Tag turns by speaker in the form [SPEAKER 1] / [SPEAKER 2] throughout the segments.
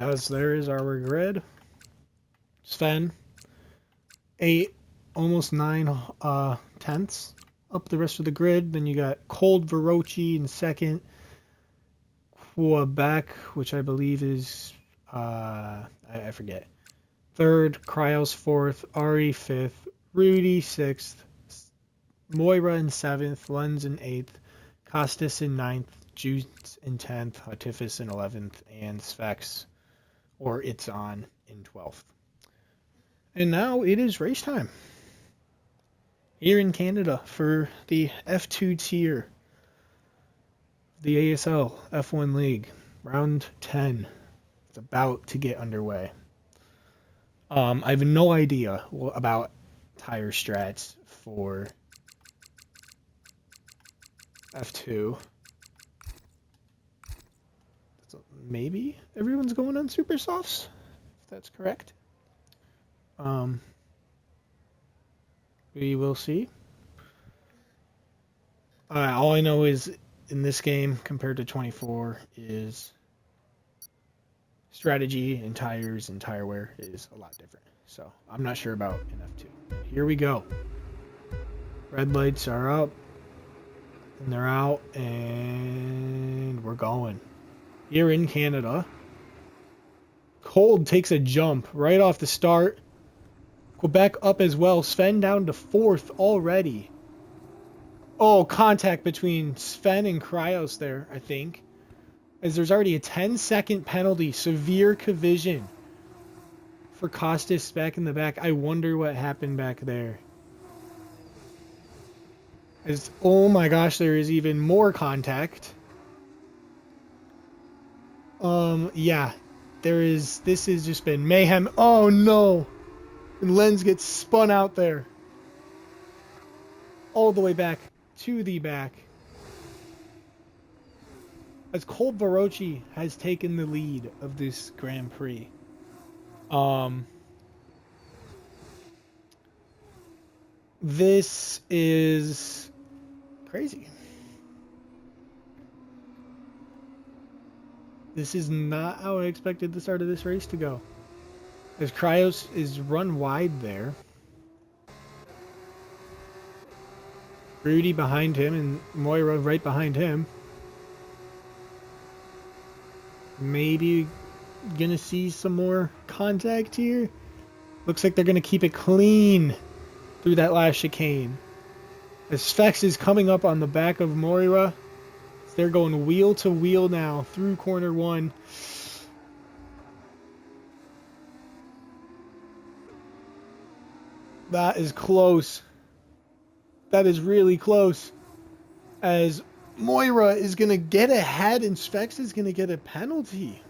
[SPEAKER 1] As there is our grid. Sven, 8, almost 9 tenths up the rest of the grid. Then you got Cold Veroci in second. Quebec, which I believe is, I forget. Third, Cryos fourth, Ari fifth, Rudy sixth, Moira in seventh, Lens in eighth, Costas in ninth, Juice in 10th, Hatifis in 11th, and Sphex, or It's On, in 12th. And now it is race time here in Canada for the F2 tier, the ASL F1 League, round 10. It's about to get underway. I have no idea about tire strats for F2. So maybe everyone's going on super softs, if that's correct. We will see. All I know is in this game compared to 24 is strategy and tires and tire wear is a lot different. So I'm not sure about in F2. Here we go. Red lights are up and they're out and we're going. Here in Canada, Cold takes a jump right off the start. Quebec up as well. Sven down to 4th already. Oh, contact between Sven and Cryos there, I think. As there's already a 10-second penalty. Severe collision for Costas back in the back. I wonder what happened back there. As, oh my gosh, there is even more contact. Yeah. This has just been mayhem. Oh no! And Lens gets spun out there. All the way back to the back. As Cold Veroci has taken the lead of this Grand Prix. This is crazy. This is not how I expected the start of this race to go. As Cryos is run wide there. Rudy behind him and Moira right behind him. Maybe gonna see some more contact here. Looks like they're gonna keep it clean through that last chicane. As Sphex is coming up on the back of Moira. They're going wheel to wheel now through corner 1. That is close. That is really close. As Moira is going to get ahead and Sphex is going to get a penalty.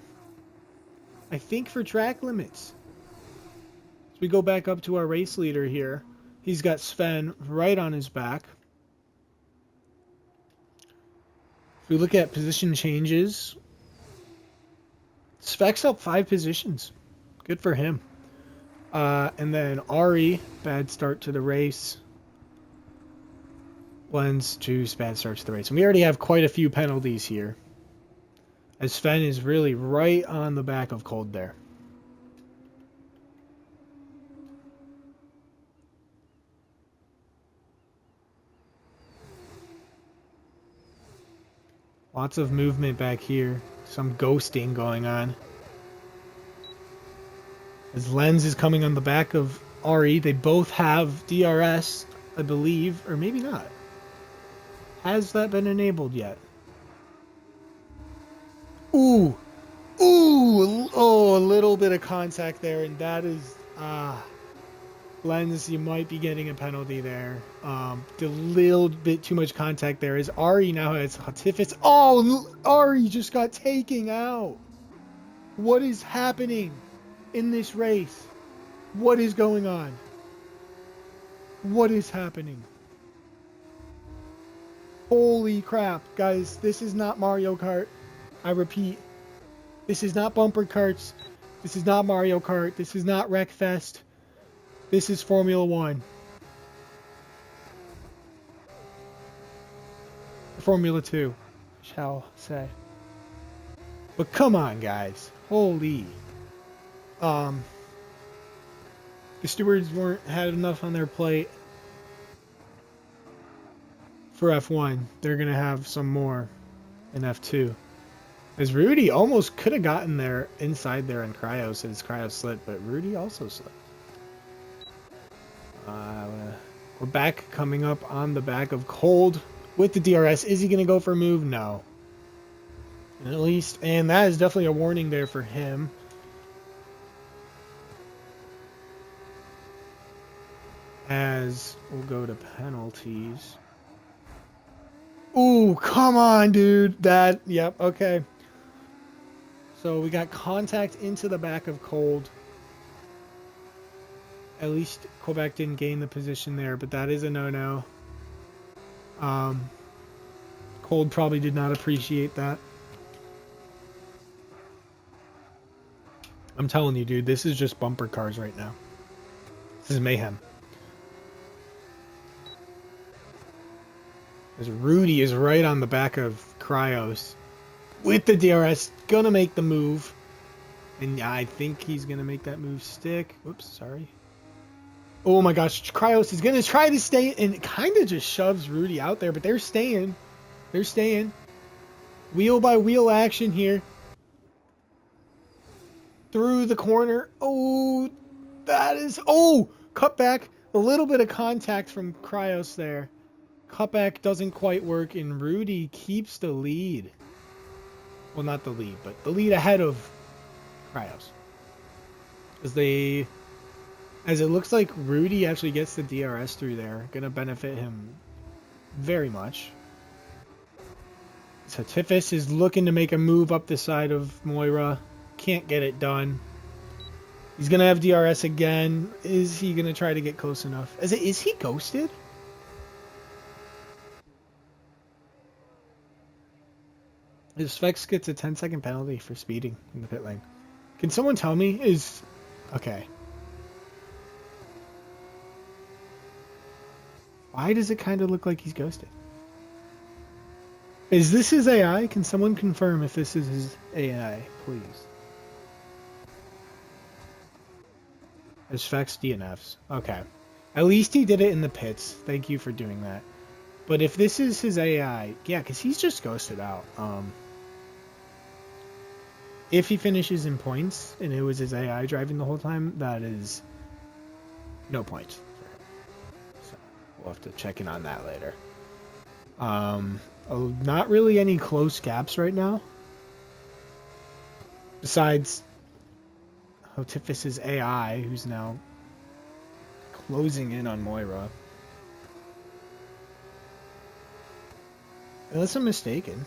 [SPEAKER 1] I think for track limits. As we go back up to our race leader here. He's got Sven right on his back. If we look at position changes, Sphex up 5 positions. Good for him. And then Ari, bad start to the race. Lens, Juice, bad start to the race. And we already have quite a few penalties here. As Sven is really right on the back of Cold there. Lots of movement back here. Some ghosting going on. As Lens is coming on the back of Ari. They both have DRS, I believe. Or maybe not. Has that been enabled yet? Ooh. Ooh. Oh, a little bit of contact there. And that is... Lens, you might be getting a penalty there. A little bit too much contact there. As Ari now has Hatifis. Oh, Ari just got taken out. What is happening in this race? What is going on? What is happening? Holy crap, guys. This is not Mario Kart. I repeat. This is not bumper carts. This is not Mario Kart. This is not Wreckfest. This is Formula 1. Formula 2, shall say. But come on, guys. Holy. The stewards had enough on their plate for F1. They're going to have some more in F2. As Rudy almost could have gotten there inside there in Cryos, and his Cryos slipped, but Rudy also slipped. We're back coming up on the back of Cold with the DRS. Is he going to go for a move? No. At least, and that is definitely a warning there for him. As we'll go to penalties. Ooh, come on, dude. That, yep, okay. So we got contact into the back of Cold. At least Quebec didn't gain the position there, but that is a no-no. Cold probably did not appreciate that. I'm telling you, dude, this is just bumper cars right now. This is mayhem. As Rudy is right on the back of Cryos with the DRS, gonna make the move. And I think he's gonna make that move stick. Oops, sorry. Oh my gosh, Cryos is gonna try to stay, and it kind of just shoves Rudy out there, but they're staying. They're staying. Wheel by wheel action here. Through the corner. Oh, that is... Oh, cutback. A little bit of contact from Cryos there. Cutback doesn't quite work, and Rudy keeps the lead. Well, not the lead, but the lead ahead of Cryos. As it looks like Rudy actually gets the DRS through there. Gonna benefit him very much. So Tiffus is looking to make a move up the side of Moira. Can't get it done. He's gonna have DRS again. Is he gonna try to get close enough? Is he ghosted? His Vex gets a 10-second penalty for speeding in the pit lane. Can someone tell me? Okay. Why does it kind of look like he's ghosted? Is this his AI? Can someone confirm if this is his AI, please? His Vex DNFs. Okay. At least he did it in the pits. Thank you for doing that. But if this is his AI, yeah, because he's just ghosted out. If he finishes in points and it was his AI driving the whole time, that is no points for him. So we'll have to check in on that later. Not really any close gaps right now. Besides Hotifus's AI, who's now closing in on Moira. Unless I'm mistaken.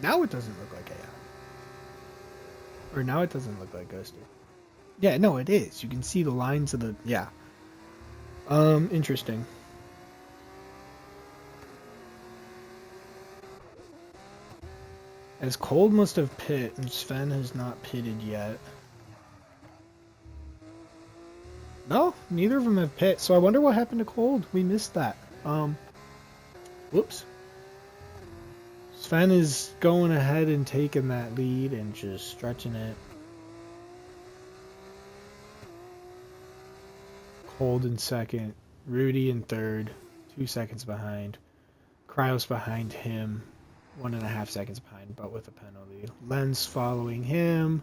[SPEAKER 1] Now it doesn't look like AI. Or now it doesn't look like Ghosted. Yeah, no, it is. You can see the lines of the... Yeah. Interesting. As Cold must have pit, and Sven has not pitted yet. No, neither of them have pit, so I wonder what happened to Cold. We missed that. Whoops. Sven is going ahead and taking that lead and just stretching it. Cold in second. Rudy in third. 2 seconds behind. Cryos behind him. 1.5 seconds behind, but with a penalty. Lens following him.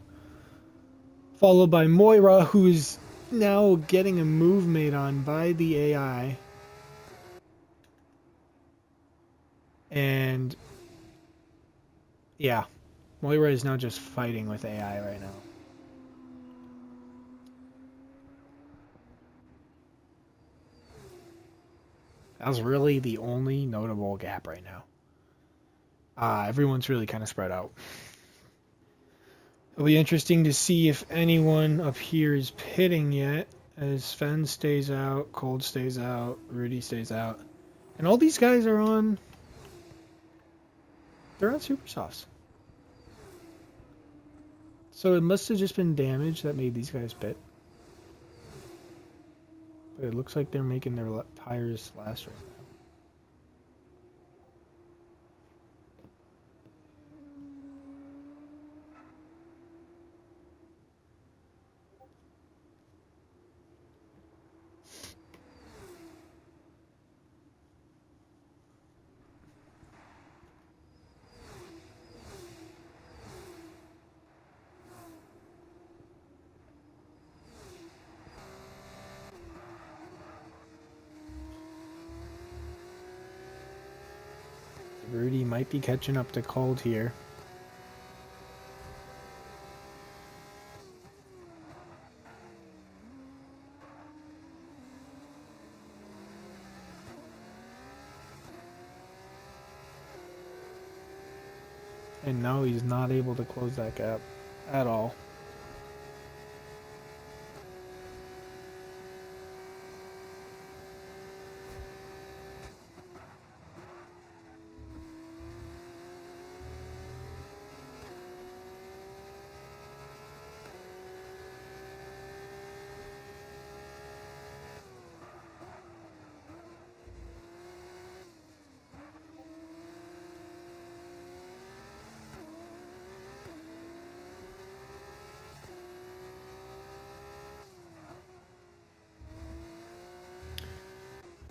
[SPEAKER 1] Followed by Moira, who is now getting a move made on by the AI. And... yeah, Moira is now just fighting with AI right now. That was really the only notable gap right now. Everyone's really kind of spread out. It'll be interesting to see if anyone up here is pitting yet, as Sven stays out, Cold stays out, Rudy stays out. And all these guys are on... they're on super softs. So it must have just been damage that made these guys pit. But it looks like they're making their tires last right Rudy might be catching up to cold here. And no, he's not able to close that gap at all.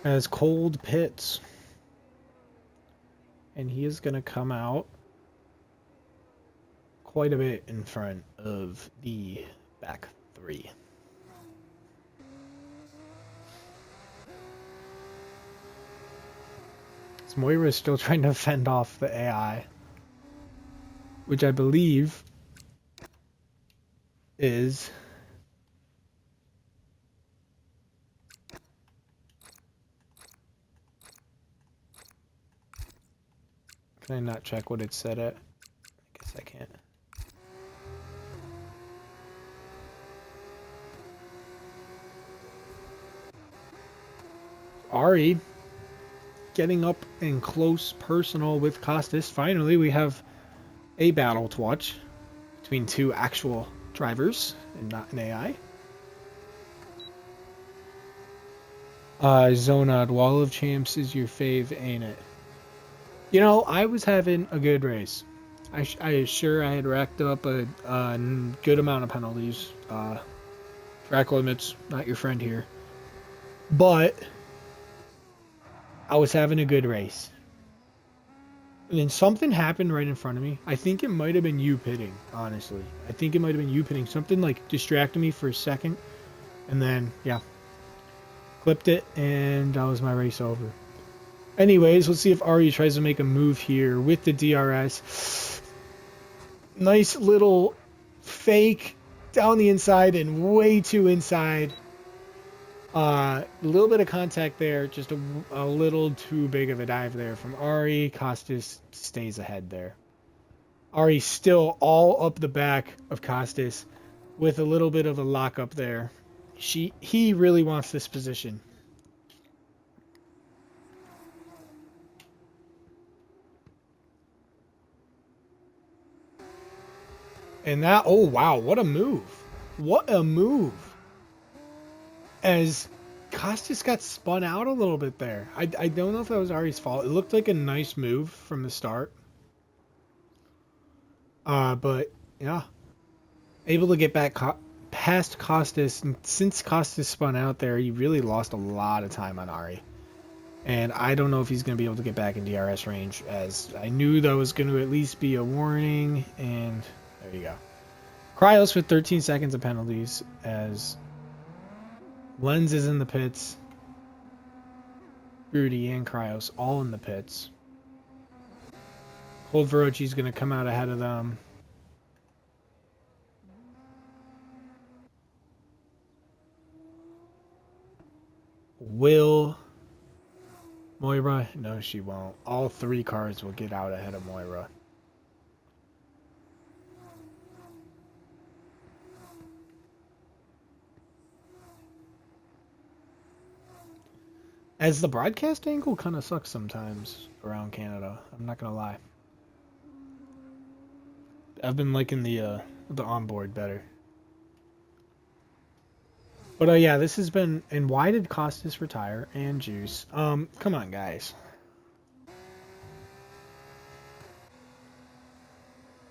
[SPEAKER 1] As cold pits. And he is going to come out quite a bit in front of the back three. So Moira is still trying to fend off the AI, which I believe is Can I not check what it said at? I guess I can't. Ari getting up and close personal with Costas. Finally, we have a battle to watch between two actual drivers and not an AI. Zonad, Wall of Champs is your fave, ain't it? You know, I was having a good race. I had racked up a good amount of penalties. Track limits, not your friend here. But I was having a good race. And then something happened right in front of me. I think it might have been you pitting, honestly. I think it might have been you pitting. Something like distracted me for a second. And then, yeah. Clipped it, and that was my race over. Anyways, let's see if Ari tries to make a move here with the DRS. Nice little fake down the inside and way too inside. A little bit of contact there, just a little too big of a dive there from Ari. Costas stays ahead there. Ari still all up the back of Costas with a little bit of a lockup there. He really wants this position. And that, oh wow, what a move. What a move. As Costas got spun out a little bit there. I don't know if that was Ari's fault. It looked like a nice move from the start. But yeah. Able to get back past Costas. And since Costas spun out there, he really lost a lot of time on Ari. And I don't know if he's going to be able to get back in DRS range, as I knew that was going to at least be a warning. And there you go. Cryos with 13 seconds of penalties, as Lens is in the pits. Rudy and Cryos all in the pits. Cold Veroci's going to come out ahead of them. Will Moira? No, she won't. All three cars will get out ahead of Moira. As the broadcast angle kind of sucks sometimes around Canada. I'm not gonna lie. I've been liking the onboard better. But yeah, this has been. And why did Costas retire and Juice? Come on, guys.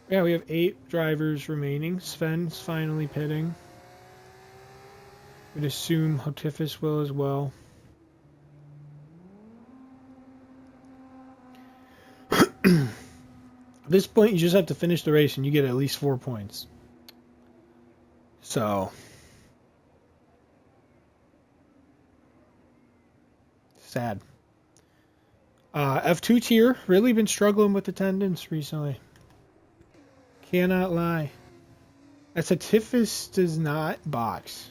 [SPEAKER 1] Yeah, we have 8 drivers remaining. Sven's finally pitting. We'd assume Hotifis will as well. At this point, you just have to finish the race and you get at least 4 points. So, sad. F2 tier, really been struggling with attendance recently. Cannot lie. That's a Tiffus does not box.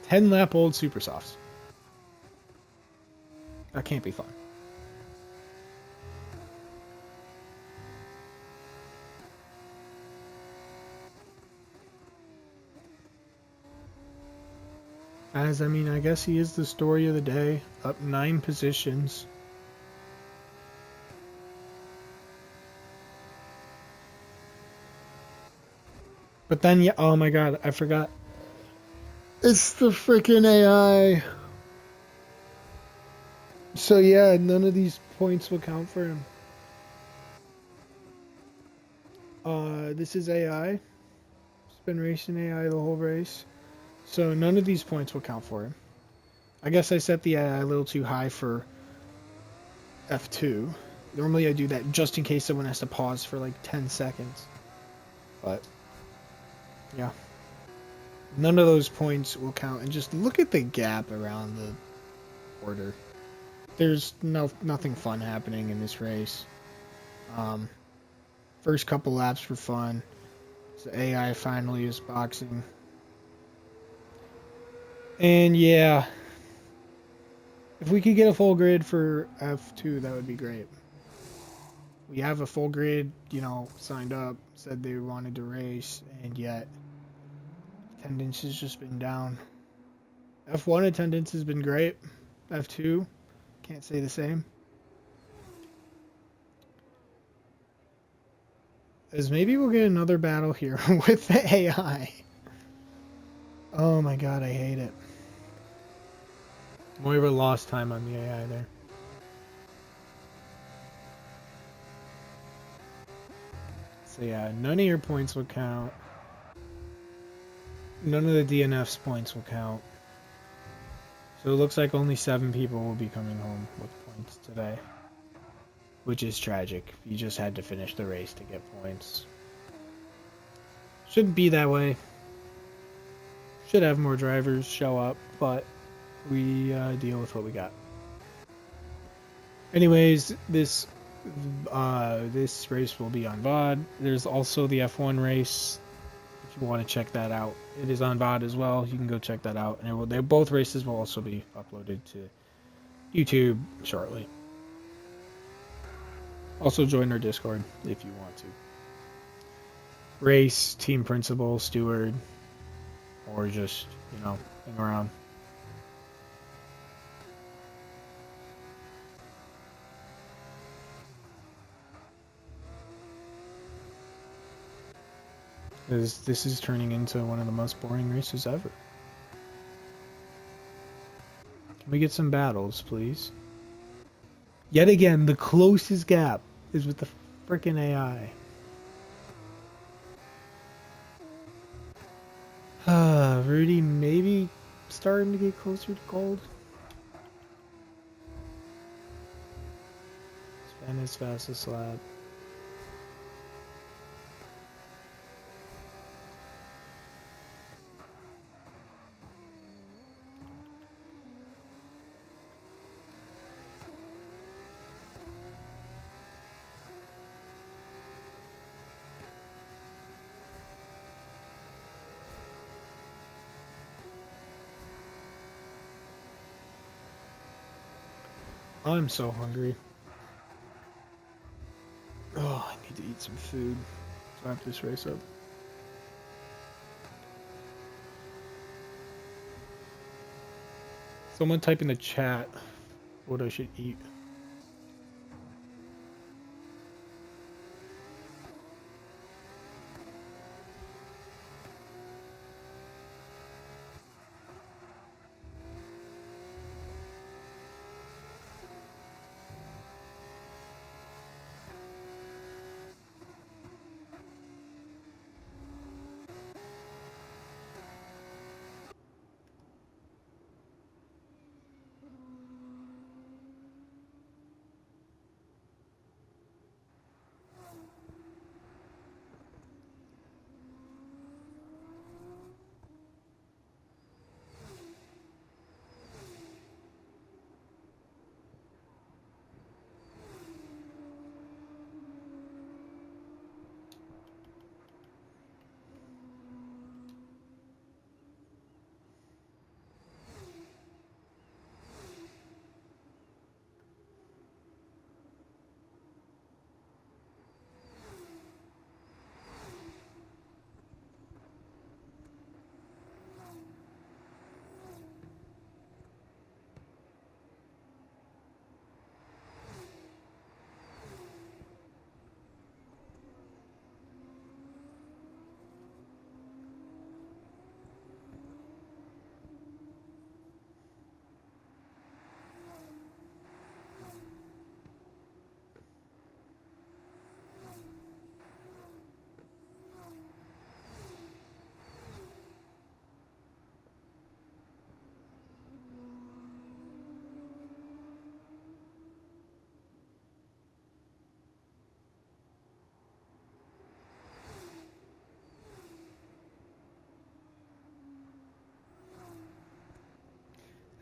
[SPEAKER 1] 10 lap old super softs. That can't be fun. As, I mean, I guess he is the story of the day. Up 9 positions. But then, yeah, oh my god, I forgot. It's the freaking AI. So yeah, none of these points will count for him. This is AI. It's been racing AI the whole race. So none of these points will count for him. I guess I set the AI a little too high for F2. Normally I do that just in case someone has to pause for like 10 seconds. But, yeah. None of those points will count. And just look at the gap around the order. There's nothing fun happening in this race. First couple laps were fun. The AI finally is boxing. And yeah, if we could get a full grid for F2, that would be great. We have a full grid, you know, signed up, said they wanted to race, and yet attendance has just been down. F1 attendance has been great. F2, can't say the same. As maybe we'll get another battle here with the AI. Oh my god, I hate it. Moira lost time on the AI there. So yeah, none of your points will count. None of the DNF's points will count. So it looks like only 7 people will be coming home with points today. Which is tragic. You just had to finish the race to get points. Shouldn't be that way. Should have more drivers show up, but we deal with what we got. Anyways, this race will be on VOD. There's also the F1 race. If you want to check that out, it is on VOD as well. You can go check that out, and both races will also be uploaded to YouTube shortly. Also join our Discord if you want to. Race, team principal, steward, or just, you know, hang around. This is turning into one of the most boring races ever. Can we get some battles, please? Yet again, the closest gap is with the frickin' AI. Rudy maybe starting to get closer to gold. Spin his fastest lap. I'm so hungry. Oh, I need to eat some food to wrap this race up. Someone type in the chat what I should eat.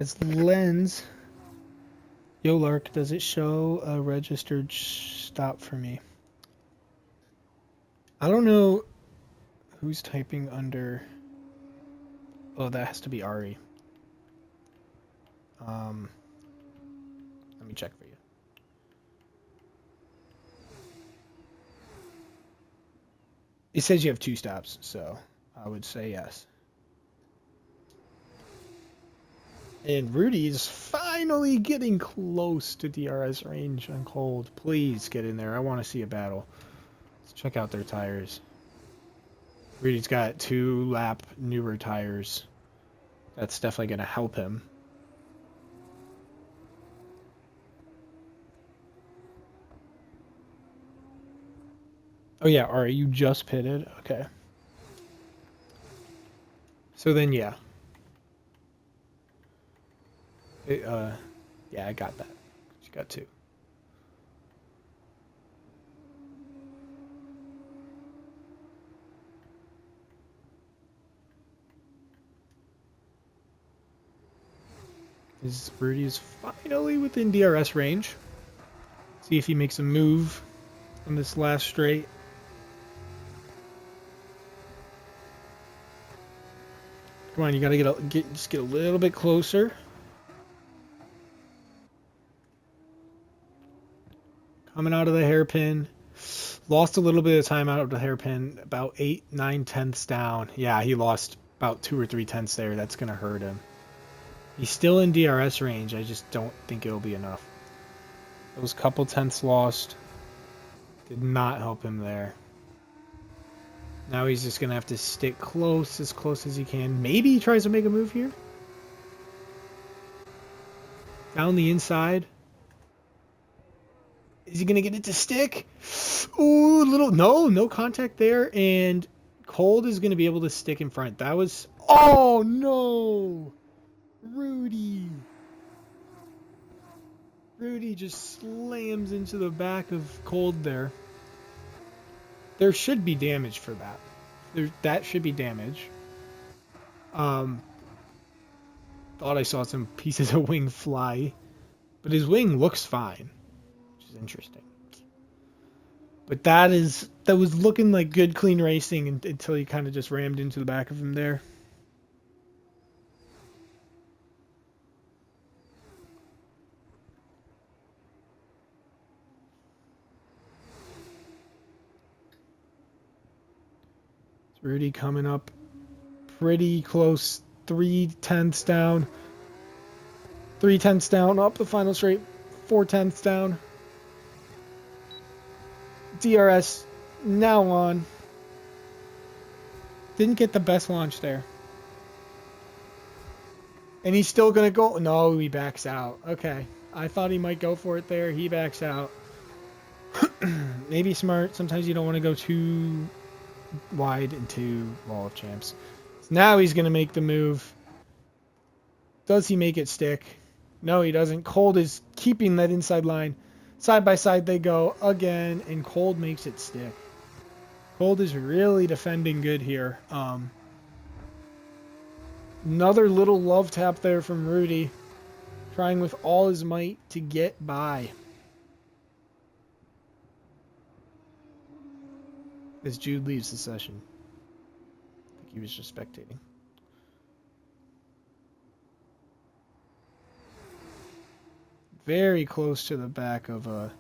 [SPEAKER 1] As lens, yo Lark, does it show a registered stop for me? I don't know who's typing under. Oh, that has to be Ari. Let me check for you. It says you have 2 stops, so I would say yes. And Rudy is finally getting close to DRS range on cold. Please get in there. I want to see a battle. Let's check out their tires. Rudy's got 2-lap newer tires. That's definitely going to help him. Oh yeah, Ari, you just pitted? Okay. So then, yeah. Yeah, I got that. She got 2. Rudy is finally within DRS range. See if he makes a move on this last straight. Come on, you gotta just get a little bit closer. Coming out of the hairpin. Lost a little bit of time out of the hairpin. About 8, 9 tenths down. Yeah, he lost about 2 or 3 tenths there. That's gonna hurt him. He's still in DRS range. I just don't think it'll be enough. Those couple tenths lost did not help him there. Now he's just going to have to stick close as he can. Maybe he tries to make a move here. Down the inside. Is he going to get it to stick? Ooh, no contact there. And Cold is going to be able to stick in front. That was, oh no! Rudy just slams into the back of Cold there. There should be damage for that. That should be damage. Thought I saw some pieces of wing fly, but his wing looks fine, which is interesting. But that was looking like good, clean racing until he kind of just rammed into the back of him there. Rudy coming up pretty close. 3 tenths down. 3 tenths down. Up the final straight. 4 tenths down. DRS now on. Didn't get the best launch there. And he's still going to go. No, he backs out. Okay. I thought he might go for it there. He backs out. Maybe smart. Sometimes you don't want to go too wide into Wall of Champs. So now he's going to make the move. Does he make it stick? No, he doesn't. Cold is keeping that inside line. Side by side they go again, and Cold makes it stick. Cold is really defending good here. Another little love tap there from Rudy. Trying with all his might to get by. As Jude leaves the session. I think he was just spectating. Very close to the back of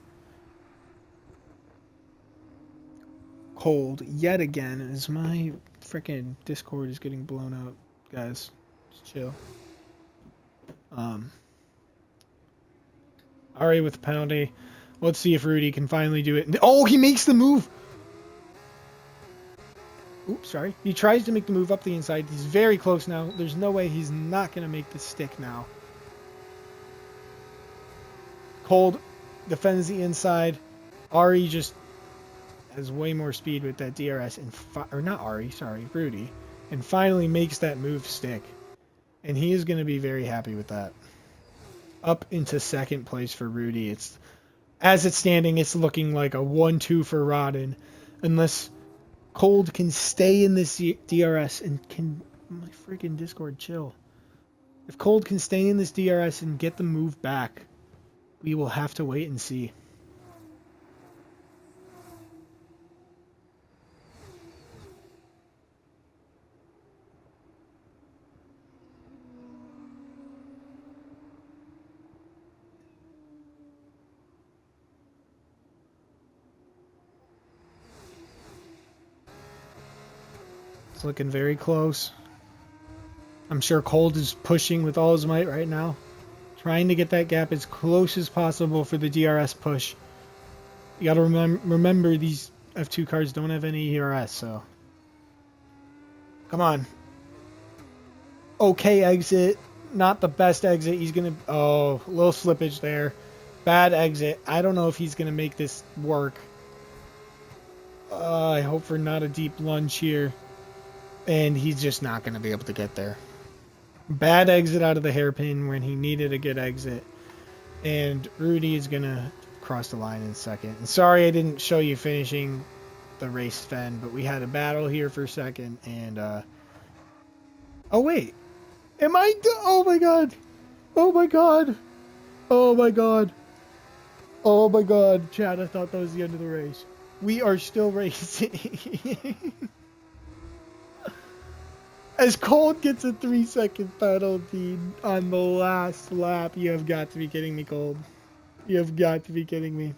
[SPEAKER 1] Cold yet again, as my freaking Discord is getting blown up. Guys, just chill. Ari with the penalty. Let's see if Rudy can finally do it. Oh, he makes the move! Oops, sorry. He tries to make the move up the inside. He's very close now. There's no way he's not going to make the stick now. Cold defends the inside. Ari just has way more speed with that DRS. Or not Ari, sorry, Rudy. And finally makes that move stick. And he is going to be very happy with that. Up into second place for Rudy. As it's standing, it's looking like a 1-2 for Rodden. Unless Cold can stay in this DRS and can my freaking Discord chill. If Cold can stay in this DRS and get the move back, we will have to wait and see. It's looking very close. I'm sure Cold is pushing with all his might right now, trying to get that gap as close as possible for the DRS push. You got to remember these F2 cars don't have any ERS, so come on. Okay, exit. Not the best exit. He's gonna. Oh, a little slippage there. Bad exit. I don't know if he's gonna make this work. I hope for not a deep lunge here. And he's just not going to be able to get there. Bad exit out of the hairpin when he needed a good exit. And Rudy is going to cross the line in second. And sorry I didn't show you finishing the race, Sven, but we had a battle here for a second. And, oh, wait. Am I... Oh, my God. Oh, my God. Oh, my God. Oh, my God. Chad, I thought that was the end of the race. We are still racing. As Cold gets a 3-second penalty on the last lap, you have got to be kidding me, Cold. You have got to be kidding me.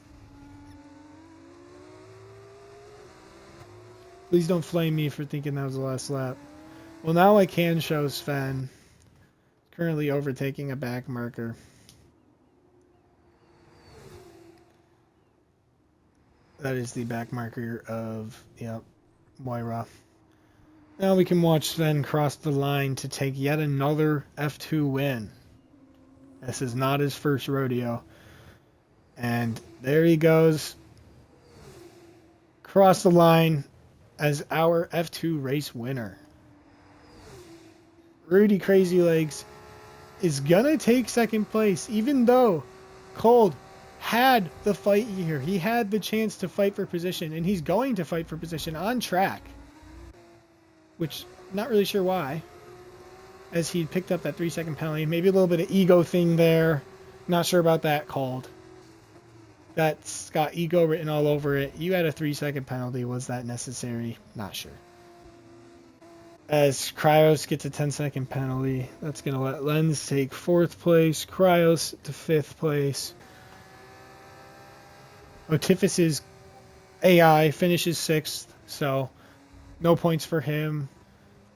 [SPEAKER 1] Please don't flame me for thinking that was the last lap. Well, now I can show Sven. Currently overtaking a back marker. That is the back marker of, yep, Moira. Now we can watch Sven cross the line to take yet another F2 win. This is not his first rodeo. And there he goes. Cross the line as our F2 race winner. Rudy Crazy Legs is gonna take second place, even though Cold had the fight here. He had the chance to fight for position, and he's going to fight for position on track. Which, not really sure why, as he picked up that 3-second penalty. Maybe a little bit of ego thing there. Not sure about that, Cold. That's got ego written all over it. You had a 3-second penalty. Was that necessary? Not sure. As Cryos gets a 10-second penalty, that's going to let Lens take 4th place. Cryos to 5th place. Otifus's AI finishes 6th, so... no points for him.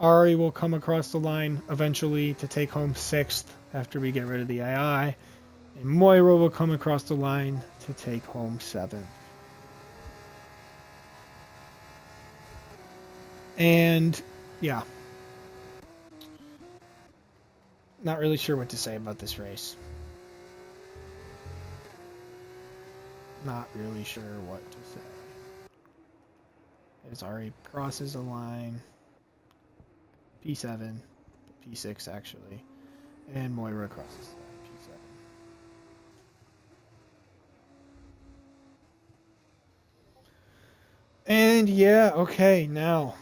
[SPEAKER 1] Ari will come across the line eventually to take home 6th after we get rid of the AI. And Moira will come across the line to take home 7th. And, yeah. Not really sure what to say about this race. Not really sure what to say. As Ari crosses the line, P7, P6 actually, and Moira crosses the line, P7. And yeah, okay, now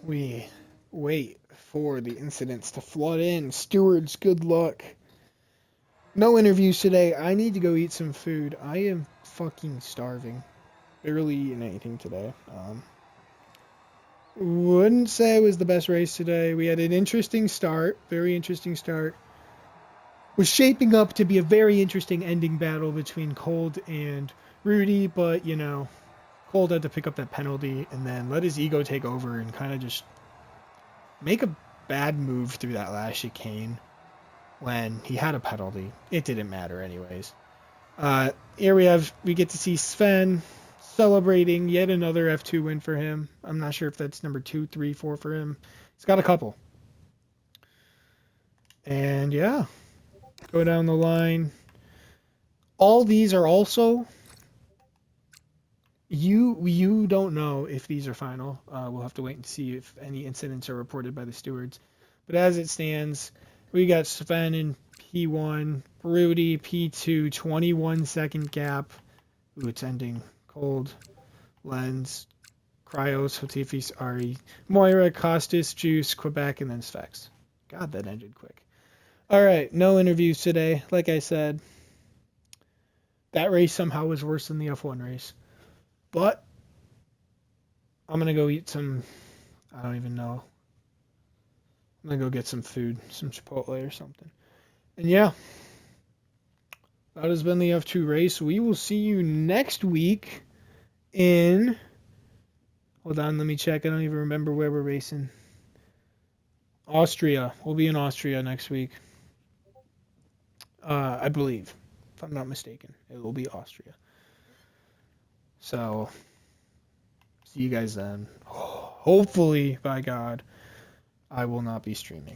[SPEAKER 1] we wait for the incidents to flood in. Stewards, good luck. No interviews today. I need to go eat some food. I am fucking starving. Barely eating anything today. Wouldn't say it was the best race today. We had an interesting start. Very interesting start. Was shaping up to be a very interesting ending battle between Cold and Rudy, but, you know, Cold had to pick up that penalty and then let his ego take over and kind of just make a bad move through that last chicane when he had a penalty. It didn't matter anyways. Here we get to see Sven celebrating yet another F2 win for him. I'm not sure if that's number 2, 3, 4 for him. He's got a couple. And yeah, go down the line. All these are also, you don't know if these are final. We'll have to wait and see if any incidents are reported by the stewards. But as it stands, we got Sven in P1, Rudy P2, 21-second gap. Ooh, it's ending. Cold, Lens, Cryos, Hotifis, Ari, Moira, Costas, Juice, Quebec, and then Svex. God, that ended quick. All right, no interviews today. Like I said, that race somehow was worse than the F1 race. But I'm going to go eat some, I don't even know. I'm going to go get some food, some Chipotle or something. And yeah, that has been the F2 race. We will see you next week in. Hold on, let me check. I don't even remember where we're racing. Austria. We'll be in Austria next week. I believe. If I'm not mistaken. It will be Austria. So, see you guys then. Hopefully, by God, I will not be streaming.